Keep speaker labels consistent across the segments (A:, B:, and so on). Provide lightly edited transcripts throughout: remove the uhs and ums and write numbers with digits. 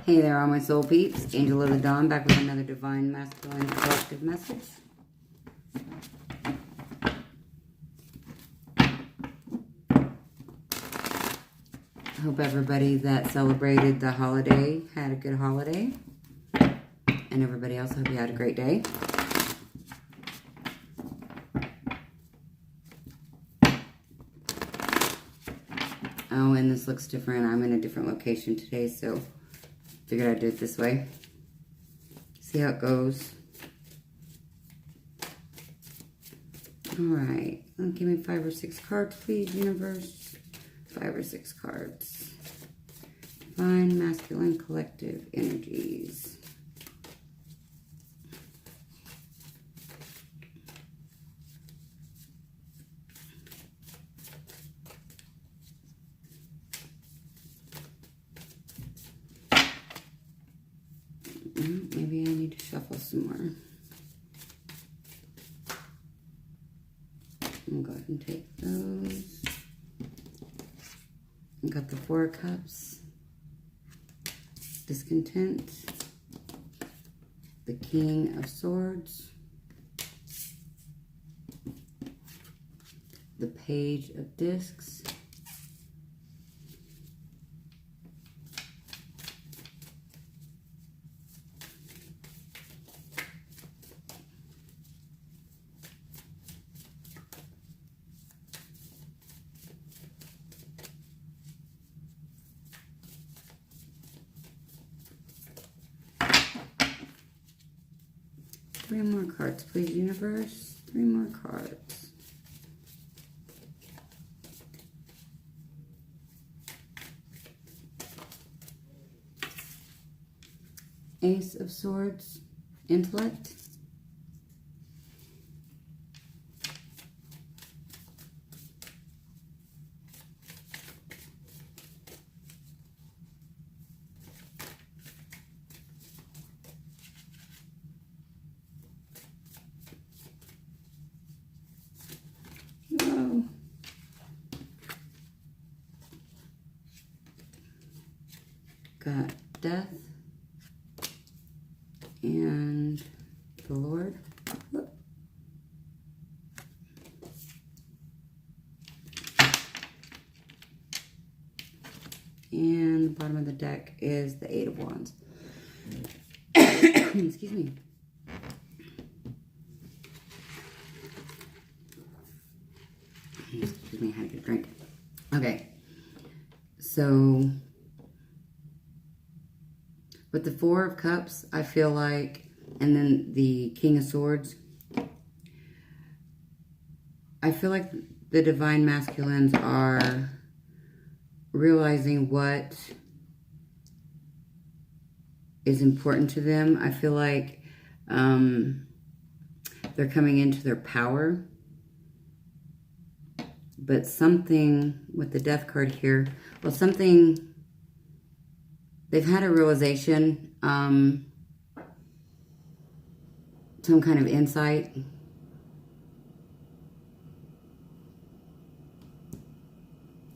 A: Hey there, all my soul peeps. Angel of the Dawn back with another Divine Masculine Collective message. I hope everybody that celebrated the holiday had a good holiday. And everybody else, hope you had a great day. Oh, and this looks different. I'm in a different location today, so figured I'd do it this way. See how it goes. Alright. Give me 5 or 6 cards, please, universe. 5 or 6 cards. Divine Masculine Collective Energies. Maybe I need to shuffle some more. I'll go ahead and take those. I got the 4 of Cups, Discontent, the King of Swords, the Page of Discs, Three more cards, please, universe. 3 more cards. Ace of Swords, Intellect. Whoa. Got Death and the Lord. Whoop. And the bottom of the deck is the 8 of Wands. Excuse me. Excuse me, I had to get a drink. Okay. So, with the 4 of Cups, I feel like, and then the King of Swords, I feel like the Divine Masculines are realizing what is important to them. I feel like they're coming into their power. But something with the Death card here, well, something, they've had a realization, some kind of insight.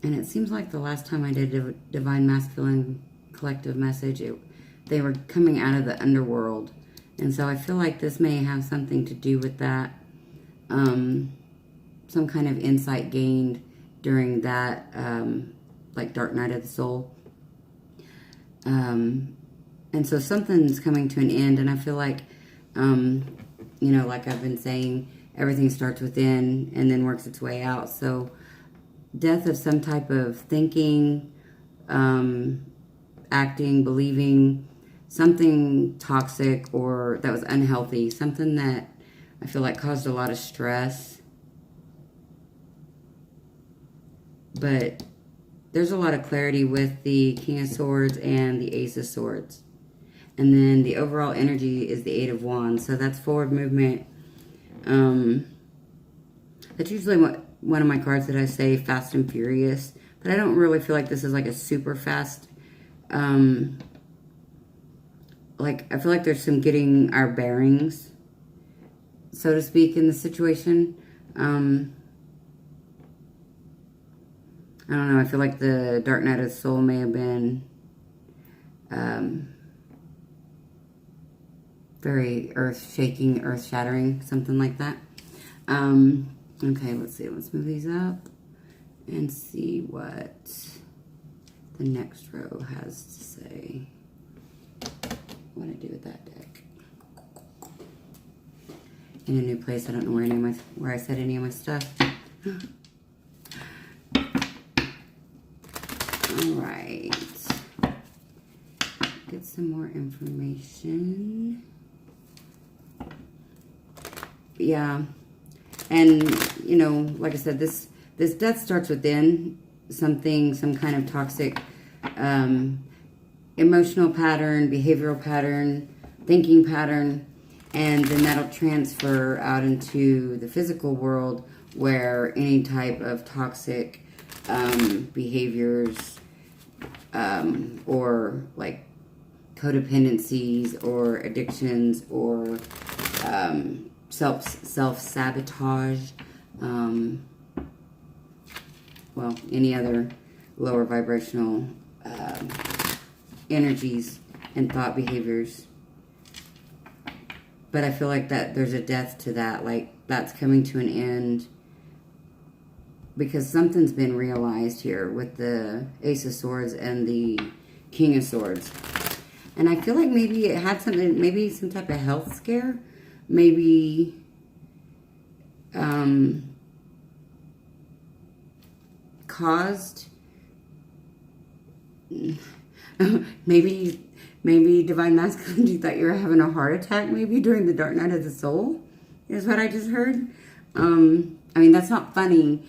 A: And it seems like the last time I did a Divine Masculine Collective message, they were coming out of the underworld. And so I feel like this may have something to do with that. Some kind of insight gained during that, like Dark Night of the Soul. And so something's coming to an end, and I feel like, you know, like I've been saying, everything starts within and then works its way out. So death of some type of thinking, acting, believing, something toxic or that was unhealthy, something that I feel like caused a lot of stress. But there's a lot of clarity with the King of Swords and the Ace of Swords. And then the overall energy is the 8 of Wands. So that's forward movement. That's usually one of my cards that I say Fast and Furious. But I don't really feel like this is like a super fast. Like, I feel like there's some getting our bearings, so to speak, in the situation. I don't know, I feel like the Dark Night of the Soul may have been very earth-shaking, earth-shattering, something like that. Okay, let's see. Let's move these up and see what the next row has to say. What do I do with that deck? In a new place, I don't know where I set any of my stuff. All right. Get some more information. Yeah. And, you know, like I said, this death starts within some kind of toxic emotional pattern, behavioral pattern, thinking pattern, and then that'll transfer out into the physical world where any type of toxic behaviors or like codependencies or addictions or self-sabotage, well, any other lower vibrational energies and thought behaviors. But I feel like that there's a death to that, like that's coming to an end because something's been realized here with the Ace of Swords and the King of Swords. And I feel like maybe it had something, maybe some type of health scare, maybe caused, maybe Divine Masculine, you thought you were having a heart attack maybe during the Dark Night of the Soul, is what I just heard. I mean, that's not funny.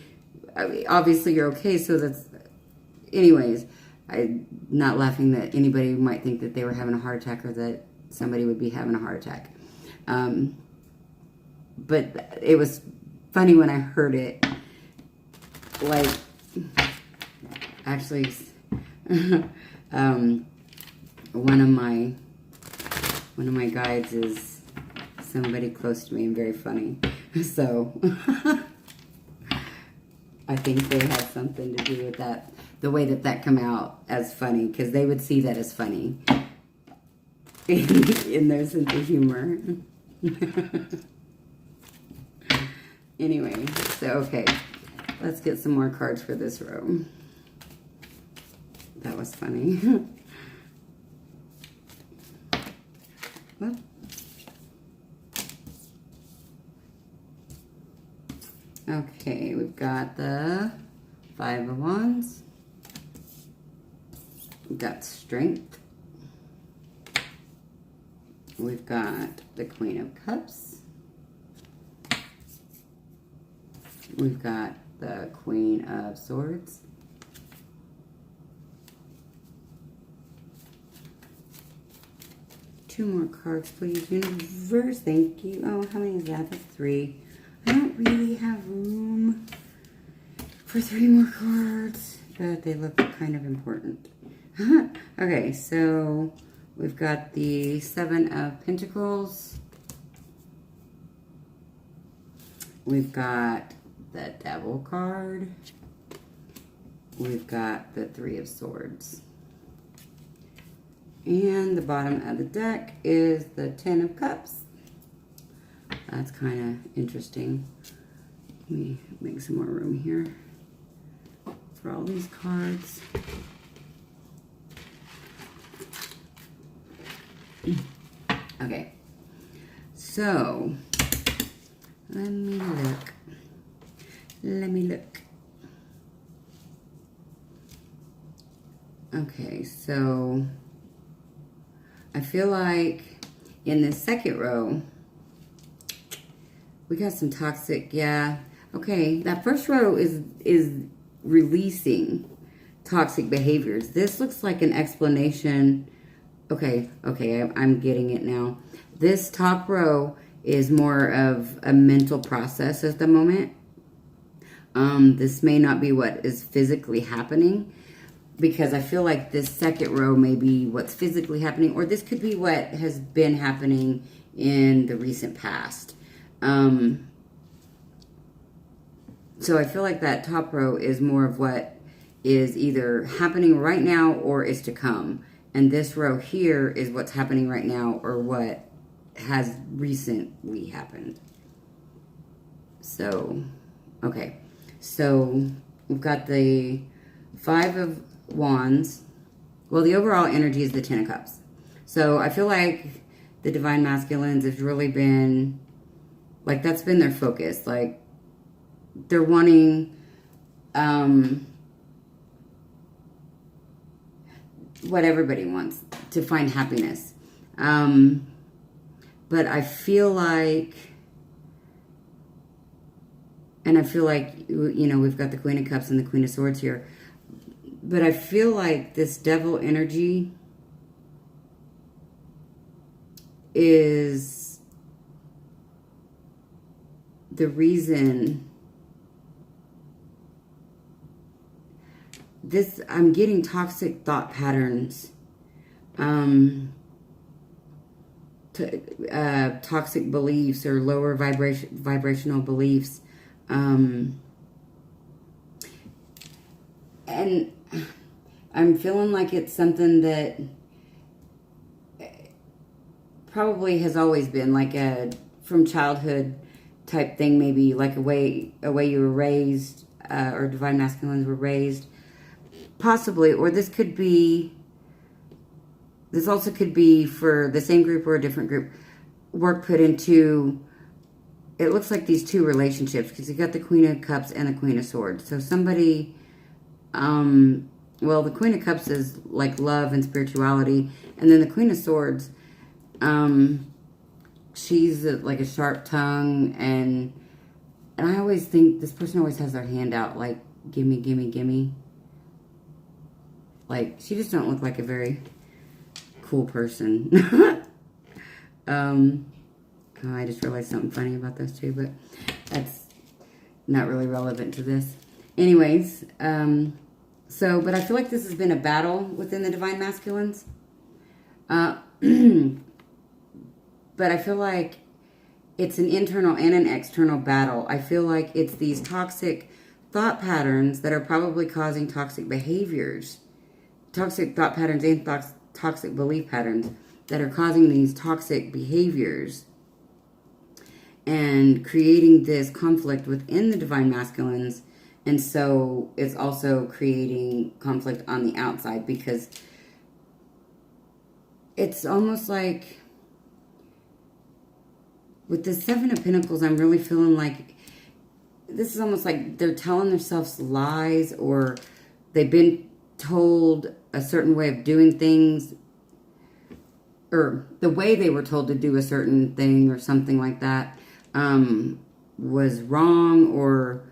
A: I mean, obviously you're okay, so that's, anyways, I'm not laughing that anybody might think that they were having a heart attack or that somebody would be having a heart attack. But it was funny when I heard it. Like, actually, one of my guides is somebody close to me and very funny. So I think they had something to do with that, the way that come out as funny, because they would see that as funny in their sense of humor. Anyway, so okay, let's get some more cards for this row. That was funny. What? Okay, we've got the Five of Wands. We've got Strength. We've got the Queen of Cups. We've got the Queen of Swords. Two more cards, please. Universe, thank you. Oh, how many is that? That's 3. I don't really have room for 3 more cards, but they look kind of important. Okay, so we've got the 7 of Pentacles. We've got the Devil card. We've got the 3 of Swords. And the bottom of the deck is the 10 of Cups. That's kind of interesting. Let me make some more room here for all these cards. Okay, so let me look. Okay, so I feel like in the second row, we got some toxic, yeah. Okay, that first row is releasing toxic behaviors. This looks like an explanation. Okay, I'm getting it now. This top row is more of a mental process at the moment. This may not be what is physically happening, because I feel like this second row may be what's physically happening, or this could be what has been happening in the recent past. So I feel like that top row is more of what is either happening right now or is to come. And this row here is what's happening right now or what has recently happened. So, okay. So, we've got the Five of Wands. Well, the overall energy is the Ten of Cups. So, I feel like the Divine Masculines have really been, like, that's been their focus. Like, they're wanting, what everybody wants, to find happiness. But I feel like, and I feel like, you know, we've got the Queen of Cups and the Queen of Swords here. But I feel like this Devil energy is the reason this, I'm getting toxic thought patterns, toxic beliefs or lower vibrational beliefs, and I'm feeling like it's something that probably has always been like a from childhood type thing, maybe like a way you were raised, or Divine Masculines were raised, possibly. Or this also could be for the same group or a different group, work put into, it looks like these two relationships, because you got the Queen of Cups and the Queen of Swords. So somebody, well, the Queen of Cups is like love and spirituality, and then the Queen of Swords, she's like a sharp tongue, and I always think this person always has their hand out, like, gimme, gimme, gimme. Like, she just don't look like a very cool person. Oh, I just realized something funny about those two, but that's not really relevant to this. Anyways, but I feel like this has been a battle within the Divine Masculines. But I feel like it's an internal and an external battle. I feel like it's these toxic thought patterns that are probably causing toxic behaviors. Toxic thought patterns and toxic belief patterns that are causing these toxic behaviors and creating this conflict within the Divine Masculines. And so it's also creating conflict on the outside, because it's almost like with the Seven of Pentacles, I'm really feeling like this is almost like they're telling themselves lies, or they've been told a certain way of doing things, or the way they were told to do a certain thing or something like that was wrong, or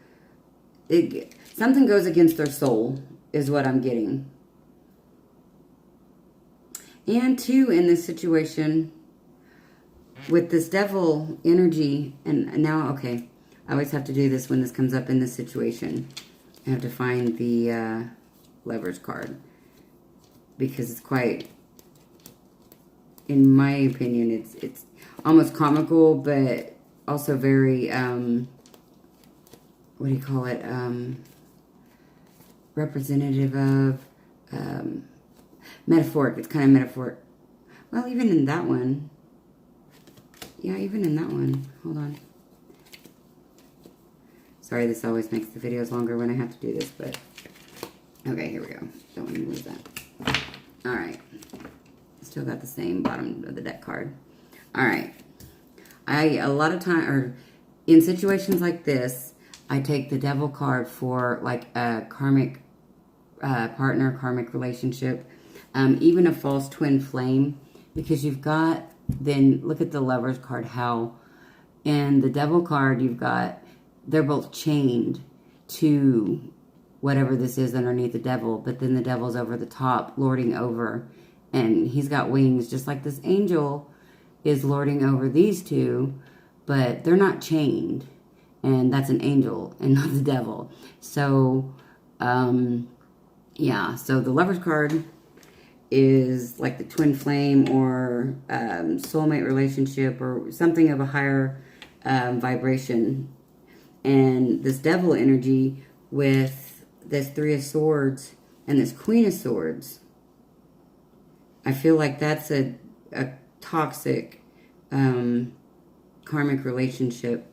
A: something goes against their soul is what I'm getting. And two, in this situation with this Devil energy, and now, okay, I always have to do this when this comes up in this situation. I have to find the Lovers card, because it's quite, in my opinion, it's almost comical, but also very, what do you call it, representative of, metaphoric. It's kind of metaphoric. Well, even in that one, yeah, even in that one, hold on. Sorry, this always makes the videos longer when I have to do this, but, okay, here we go. Don't want to lose that. All right. Still got the same bottom of the deck card. All right. A lot of time, or in situations like this, I take the Devil card for like a karmic partner, karmic relationship, even a false twin flame, because you've got, then look at the Lovers card, how, and the Devil card, you've got, they're both chained to whatever this is underneath the Devil, but then the Devil's over the top, lording over, and he's got wings, just like this angel is lording over these two, but they're not chained, and that's an angel and not the Devil. So, yeah, so the Lovers card is like the twin flame, or soulmate relationship, or something of a higher vibration. And this Devil energy with this Three of Swords and this Queen of Swords, I feel like that's a toxic karmic relationship.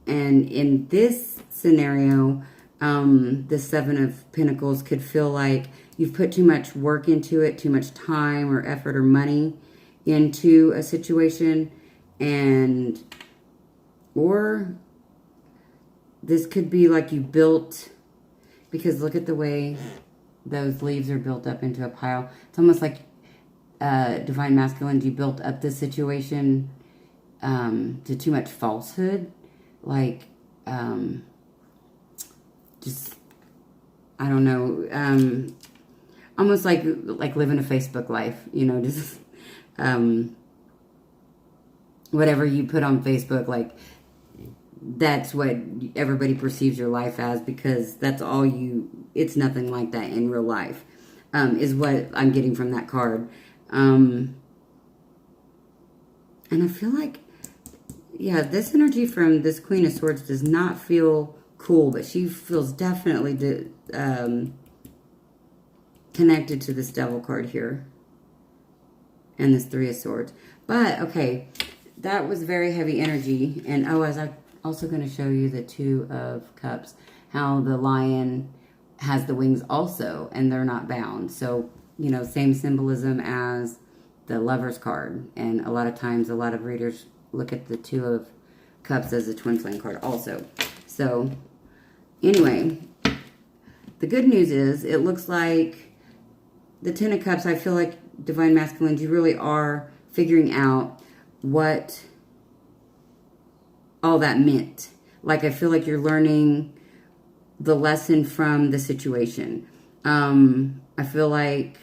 A: And in this scenario, the Seven of Pentacles could feel like you've put too much work into it, too much time or effort or money into a situation, and or this could be like you built, because look at the way those leaves are built up into a pile. It's almost like Divine Masculine, you built up this situation to too much falsehood, like just, I don't know, almost like living a Facebook life, you know, just whatever you put on Facebook, like that's what everybody perceives your life as, because that's all it's nothing like that in real life, is what I'm getting from that card. And I feel like, yeah, this energy from this Queen of Swords does not feel cool, but she feels definitely connected to this Devil card here and this Three of Swords. But, okay, that was very heavy energy. And, oh, as I'm also going to show you the Two of Cups, how the lion has the wings also, and they're not bound. So, you know, same symbolism as the Lover's card. And a lot of times, a lot of readers look at the Two of Cups as a twin flame card also. So, anyway, the good news is it looks like the Ten of Cups, I feel like Divine Masculine, you really are figuring out what all that meant. Like, I feel like you're learning the lesson from the situation. I feel like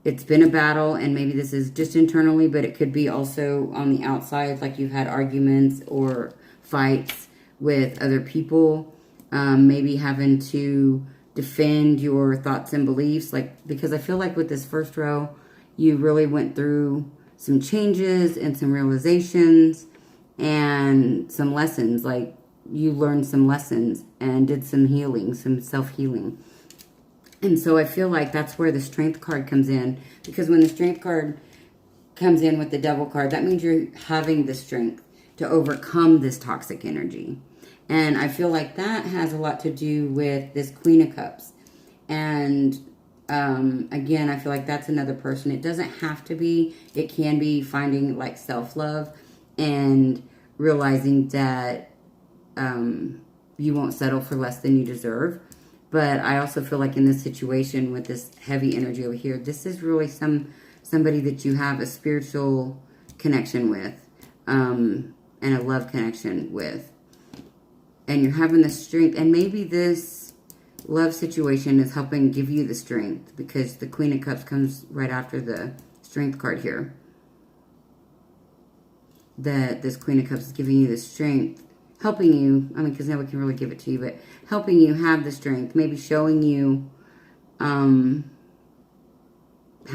A: it's been a battle, and maybe this is just internally, but it could be also on the outside, like you've had arguments or fights with other people, maybe having to defend your thoughts and beliefs, like, because I feel like with this first row, you really went through some changes and some realizations and some lessons, like you learned some lessons and did some healing, some self-healing. And so I feel like that's where the Strength card comes in, because when the Strength card comes in with the Devil card, that means you're having the strength to overcome this toxic energy. And I feel like that has a lot to do with this Queen of Cups. And again, I feel like that's another person. It doesn't have to be. It can be finding like self-love and realizing that you won't settle for less than you deserve. But I also feel like in this situation with this heavy energy over here, this is really somebody that you have a spiritual connection with, and a love connection with. And you're having the strength, and maybe this love situation is helping give you the strength, because the Queen of Cups comes right after the Strength card here. That this Queen of Cups is giving you the strength, helping you, I mean, because nobody can really give it to you, but helping you have the strength, maybe showing you how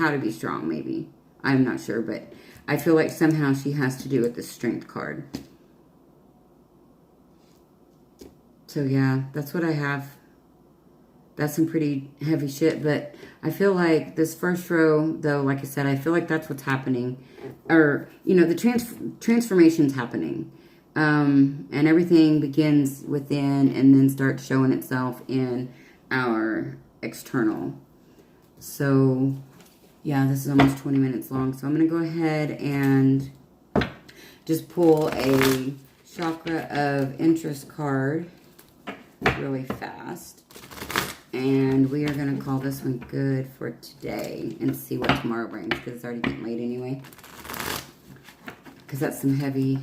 A: to be strong, maybe. I'm not sure, but I feel like somehow she has to do with the Strength card. So, yeah, that's what I have. That's some pretty heavy shit, but I feel like this first row, though, like I said, I feel like that's what's happening. Or, you know, the transformation's happening. And everything begins within and then starts showing itself in our external. So, yeah, this is almost 20 minutes long. So I'm going to go ahead and just pull a Chakra of Interest card really fast. And we are going to call this one good for today and see what tomorrow brings, because it's already getting late anyway. Because that's some heavy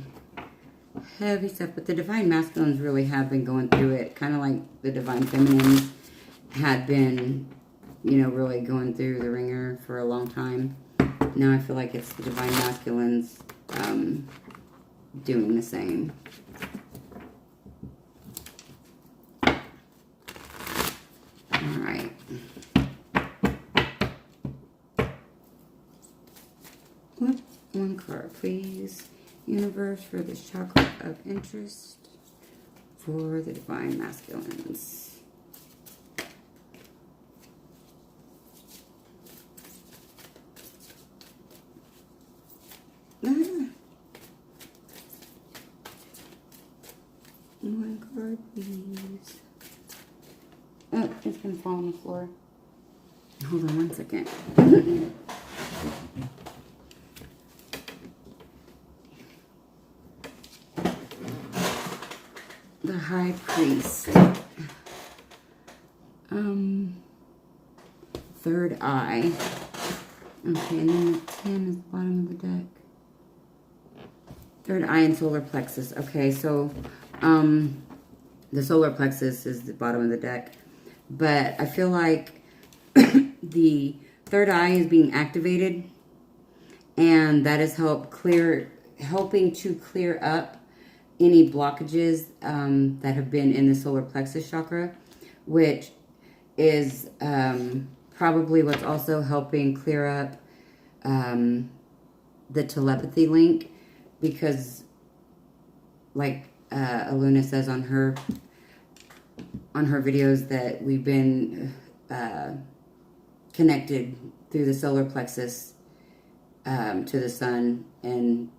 A: stuff. But the Divine Masculines really have been going through it, kind of like the Divine Feminines had been, you know, really going through the ringer for a long time. Now I feel like it's the Divine Masculines doing the same. Alright. One card, please. Universe, for the Chakra of Interest for the Divine Masculines. One card, please. Oh, it's gonna fall on the floor. Hold on 1 second. The High Priest. Third Eye. Okay, and then the 10 is the bottom of the deck. Third Eye and Solar Plexus. Okay, so the Solar Plexus is the bottom of the deck. But I feel like the third eye is being activated, and that is helping to clear up any blockages that have been in the solar plexus chakra, which is probably what's also helping clear up the telepathy link, because like Aluna says on her videos that we've been connected through the solar plexus to the sun, and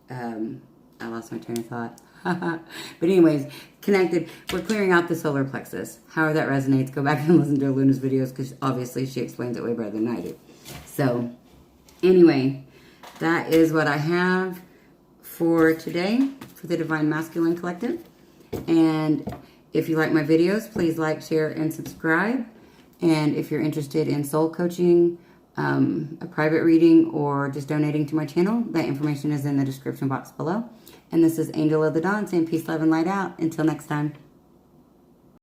A: I lost my train of thought. But anyways, connected. We're clearing out the solar plexus. However that resonates, go back and listen to Luna's videos, because obviously she explains it way better than I do. So anyway, that is what I have for today for the Divine Masculine Collective. And if you like my videos, please like, share, and subscribe. And if you're interested in soul coaching, a private reading, or just donating to my channel, that information is in the description box below. And this is Angel of the Dawn saying peace, love, and light out. Until next time.